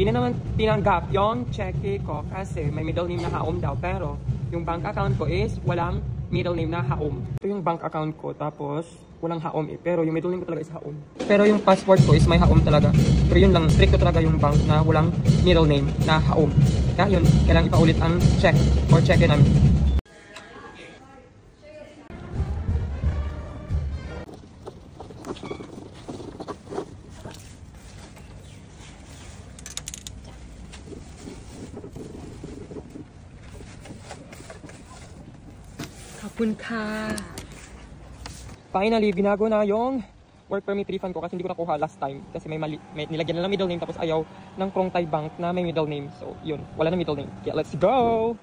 Hindi na naman tinanggap yung cheque ko kasi may middle name na Haom daw. Pero yung bank account ko is walang middle name na Haom. Ito yung bank account ko tapos walang Haom eh. Pero yung middle name ko talaga is Haom. Pero yung passport ko is may Haom talaga. Pero yun lang, strict ko talaga yung bank na walang middle name na Haom. Kaya yun, kailangan ipaulit ang check or cheque namin. Hapon ka. Finally, binago na yung work permit refund ko kasi hindi ko nakuha last time. Kasi may nilagyan na ng middle name tapos ayaw ng Krungtay Bank na may middle name. So, yun. Wala na middle name. Kaya let's go!